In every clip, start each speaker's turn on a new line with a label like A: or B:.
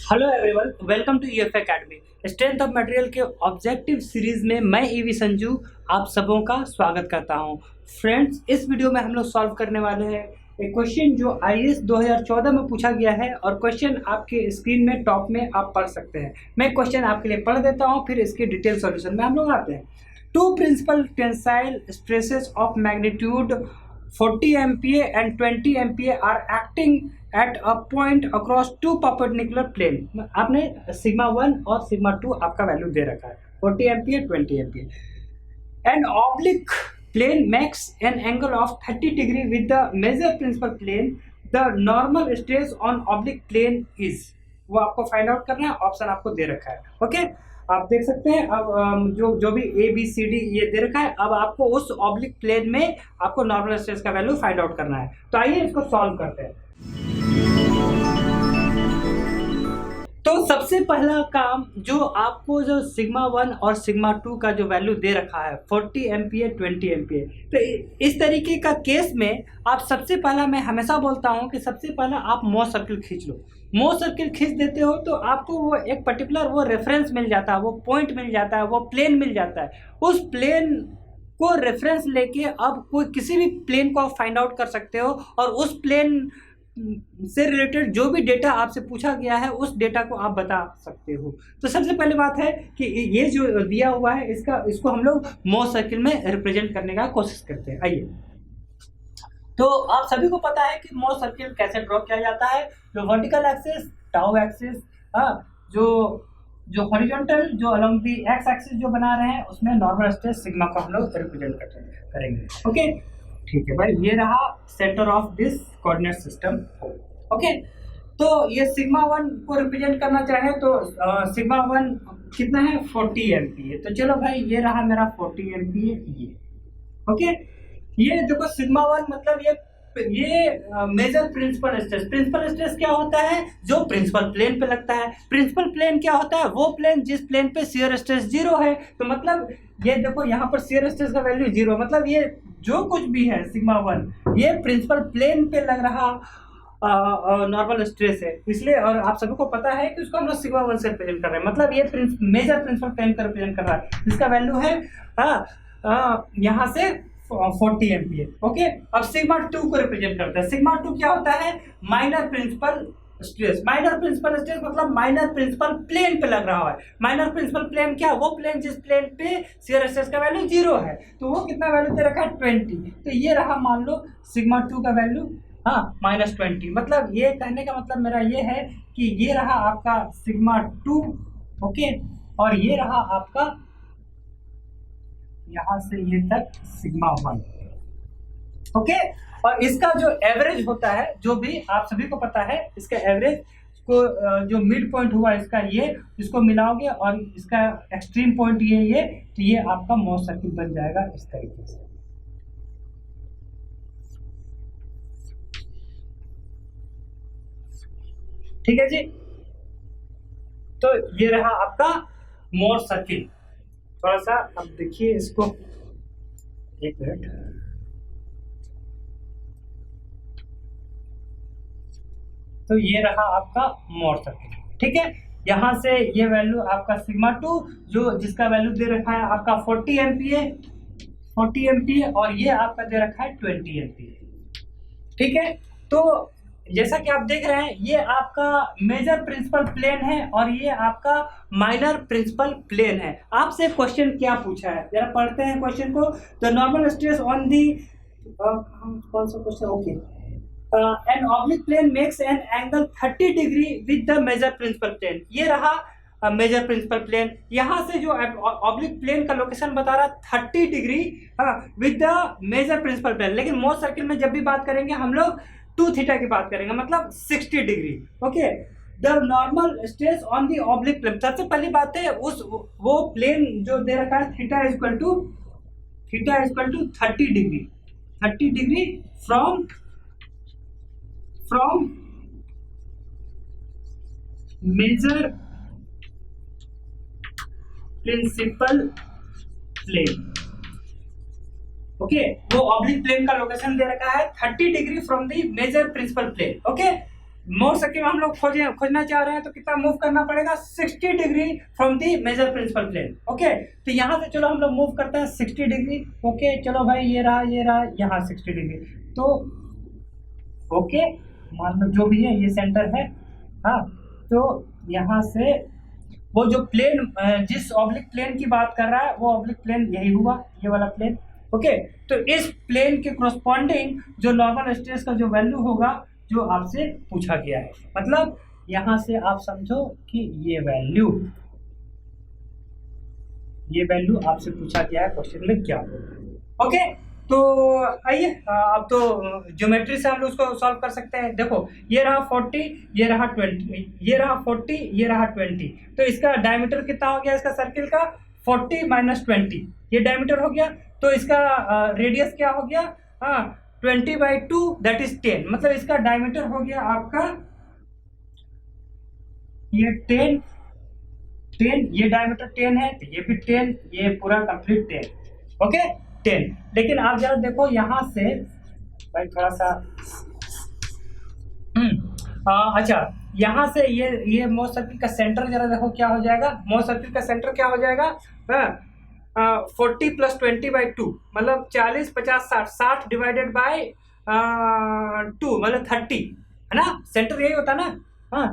A: Hello everyone, welcome to EF academy. Strength of material के objective series में मैं EV Sanju आप सबों का स्वागत करता हूं। फ्रेंड्स, इस वीडियो में हम लोग सॉल्व करने वाले हैं एक क्वेश्चन जो आईएएस 2014 में पूछा गया है और क्वेश्चन आपके स्क्रीन में टॉप में आप पढ़ सकते हैं। मैं क्वेश्चन आपके लिए पढ़ देता हूं, फिर इसके डिटेल सॉल्यूशन में हम लोग आते हैं। Two principal tensile stresses of magnitude 40 MPa and 20 MPa are acting at a point across two perpendicular plane। आपने सिग्मा 1 और सिग्मा 2 आपका वैल्यू दे रखा है, 40 MPa 20 MPa। An oblique plane makes an angle of 30 degree with the major principal plane। The normal stress on oblique plane is, वो आपको find out करना है। Option आपको दे रखा है, ओके आप देख सकते हैं। अब जो भी ए बी सी डी ये दे रखा है, अब आपको उस ऑब्लिक प्लेन में आपको नॉर्मल स्ट्रेस का वैल्यू फाइंड आउट करना है। तो आइए इसको सॉल्व करते हैं। तो सबसे पहला काम जो आपको जो सिग्मा 1 और सिग्मा 2 का जो वैल्यू दे रखा है 40 MPa 20 MPa, तो इस तरीके का केस में आप सबसे पहला, मैं हमेशा बोलता हूं कि सबसे पहला आप मोस्ट सर्किल खींच लो। मोस्ट सर्किल खींच देते हो तो आपको वो एक पर्टिकुलर वो रेफरेंस मिल जाता है, वो पॉइंट मिल जाता है, वो प्लेन मिल जाता है। उस प्लेन को रेफरेंस लेके अब कोई किसी भी प्लेन को आप फाइंड आउट कर सकते हो और उस प्लेन से रिलेटेड जो भी डेटा आपसे पूछा गया है उस डेटा को आप बता सकते हो। तो सबसे पहले बात है कि ये जो दिया हुआ है इसको हम लोग मोस्ट सर्किल में रिप्रेजेंट करने का कोशिश करते हैं। आइए, तो आप सभी को पता है कि मोस्ट सर्किल कैसे ड्रॉ किया जाता है। जो वर्टिकल एक्सिस, टाउ एक्सिस, जो हॉरिजॉन्टल, जो अलोंग दी एक्स एक्सिस जो बना रहे हैं उसमें नॉर्मल स्ट्रेस सिग्मा को हम लोग रिप्रेजेंट करेंगे। ओके, ठीक है भाई, ये रहा centre of this coordinate system. Okay, तो ये सिग्मा 1 को रिप्रेजेंट करना चाहे तो सिग्मा 1 कितना है 40 MPa। तो चलो भाई, ये रहा मेरा 40 MPa ये। ओके, ये देखो सिग्मा 1 मतलब ये major principal stress. Principal stress क्या होता है? जो प्रिंसिपल प्लेन पे लगता है। प्रिंसिपल प्लेन क्या होता है? वो प्लेन जिस प्लेन पे शियर स्ट्रेस 0 है। तो मतलब ये देखो यहाँ पर शियर स्ट्रेस का वैल्यू 0, मतलब ये जो कुछ भी है सिग्मा 1 ये प्रिंसिपल प्लेन पे लग रहा नॉर्मल स्ट्रेस है, इसलिए। और आप सभी को पता है कि उसको हम लोग सिग्मा 1 से रिप्रेजेंट कर रहे हैं, मतलब ये मेजर प्रिंसिपल प्लेन का रिप्रेजेंट कर रहा है, जिसका वैल्यू है यहाँ से 40 MPa। ओके, अब सिग्मा 2 को रिप्रेजेंट करता है। सिग्मा 2 क्या होता है? Minor principal stress. Minor principal stress मतलब माइनर प्रिंसिपल प्लेन पे लग रहा है। माइनर प्रिंसिपल प्लेन क्या? वो प्लेन जिस प्लेन पे शियर स्ट्रेस का वैल्यू 0 है। तो वो कितना वैल्यू दे रखा है 20। तो ये रहा मान लो सिग्मा 2 का वैल्यू -20। मतलब ये कहने का मतलब मेरा ये है कि ये रहा आपका सिग्मा 2, ओके, और ये रहा आपका यहां से ये तक सिग्मा 1, ओके। और इसका जो एवरेज होता है, जो भी आप सभी को पता है, इसका एवरेज को जो मिड पॉइंट हुआ इसका ये, इसको मिलाओगे और इसका एक्सट्रीम पॉइंट ये, तो ये आपका मोस्ट सर्किल बन जाएगा इस तरीके से। ठीक है जी, तो ये रहा आपका मोस्ट सर्किल। थोड़ा सा अब देखिए इसको, एक मिनट। तो ये रहा आपका मोस्ट सर्किल, ठीक है। यहां से ये वैल्यू आपका सिग्मा 2 जो जिसका वैल्यू दे रखा है आपका 40 MPa और ये आपका दे रखा है 20 MPa, ठीक है। तो जैसा कि आप देख रहे हैं ये आपका मेजर प्रिंसिपल प्लेन है और ये आपका माइनर प्रिंसिपल प्लेन है। आपसे क्वेश्चन क्या पूछा है, जरा पढ़ते हैं क्वेश्चन को। The normal stress on the, कौन सा question? Okay, an oblique plane makes an angle 30 degree with the major principal plane. ये रहा मेजर प्रिंसिपल प्लेन। यहाँ से जो ऑब्लिक प्लेन का लोकेशन बता रहा 30 degree with the major principal plane. लेकिन मोस्ट सर्किल में जब भी बात करेंगे हम लोग 2 थीटा की बात करेंगे, मतलब 60 degree. Okay, the normal stress on the oblique plane. सबसे पहली बात है वो प्लेन जो दे रखा है theta equal to 30 degree, 30 degree from major principal plane. Okay, वो ऑब्लिक प्लेन का लोकेशन दे रखा है 30 degree from the major principal plane. Okay, Mohr circle हम लोग खोजना चाह रहे हैं तो कितना मूव करना पड़ेगा, 60 degree from the major principal plane. Okay, तो यहाँ से चलो हम लोग मूव करते हैं 60 डिग्री। ओके, चलो भाई ये रहा यहाँ 60 डिग्री। तो ओके, मान लो जो भी है ये सेंटर है। हाँ, तो यहाँ से वो जो प्लेन जिस ऑब्लिक प्लेन की बात कर रहा है वो ऑब्लिक प्लेन यही हुआ, ये वाला प्लेन। ओके, तो इस प्लेन के कोरस्पॉन्डिंग जो नॉर्मल स्ट्रेस का जो वैल्यू होगा जो आपसे पूछा गया है, मतलब यहाँ से आप समझो कि ये वैल्यू आपसे पूछा गया है क्वेश्चन में क्या होगा। ओके, तो आइए अब तो ज्योमेट्री से हम लोग उसको सॉल्व कर सकते हैं। देखो ये रहा 40, ये रहा 20, ये रहा 40, ये रहा 20। तो इसका डायमीटर कितना हो गया इसका सर्किल का, 40 माइनस 20, ये डायमीटर हो गया। तो इसका रेडियस क्या हो गया, 20/2 दैट इज 10। मतलब इसका डायमीटर हो गया आपका ये 10, ये डायमीटर 10 है, तो ये भी 10, ये पूरा कंप्लीट 10। ओके 10। लेकिन आप जरा देखो यहाँ से भाई थोड़ा सा अच्छा, यहाँ से ये मोस्ट सर्किल का सेंटर जरा देखो क्या हो जाएगा। मोस्ट सर्किल का सेंटर क्या हो जाएगा, 40 + 20/2 मतलब 40, 50, 60 डिवाइडेड बाय 2 मतलब 30 है ना। सेंटर यही होता ना। हाँ,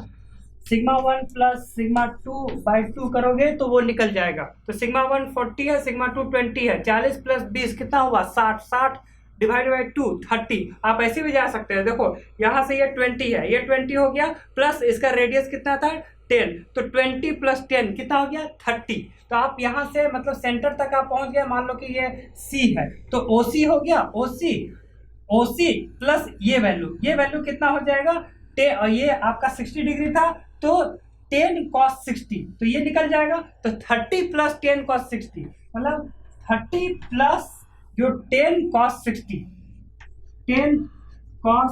A: σ1 + σ2/2 करोगे तो वो निकल जाएगा। तो σ1 40 है, σ2 20 है, 40 + 20 कितना हुआ 60, 60 डिवाइड बाई 2 30। आप ऐसे भी जा सकते हैं। देखो यहाँ से ये 20 है, ये 20 हो गया, प्लस इसका रेडियस कितना था 10, तो 20 + 10 कितना हो गया 30। तो आप यहाँ से मतलब सेंटर तक आप पहुँच गए। मान लो कि ये C है तो OC हो गया, OC प्लस ये वैल्यू कितना हो जाएगा, ये आपका 60 डिग्री था तो 10 cos 60, तो ये निकल जाएगा। तो 30 + 10 cos 60 मतलब 30 प्लस जो 10 cos 60, 10 cos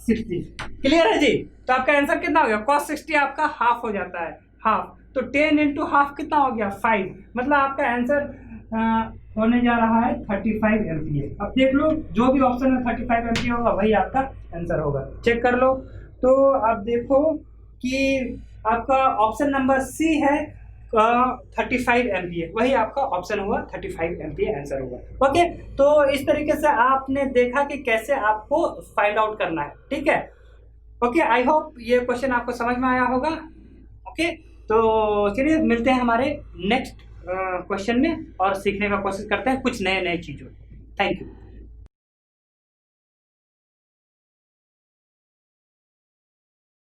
A: 60। क्लियर है जी। तो आपका आंसर कितना हो गया, cos 60 आपका हाफ हो जाता है, हाफ। तो 10 × हाफ कितना हो गया 5। मतलब आपका आंसर होने जा रहा है 35 एम्पियर। अब देख लो जो भी ऑप्शन में 35 एम्पियर होगा वही आपका आंसर होगा, चेक कर लो। तो आप देखो कि आपका ऑप्शन नंबर C है 35 एम्पियर, वही आपका ऑप्शन हुआ 35 एम्पियर आंसर होगा। ओके, तो इस तरीके से आपने देखा कि कैसे आपको फाइंड आउट करना है। ठीक है, ओके, आई होप ये क्वेश्चन आपको समझ में आया होगा। ओके, तो चलिए मिलते हैं हमारे नेक्स्ट क्वेश्चन में और सीखने का कोशिश करते हैं कुछ नए चीज़ों। Thank you.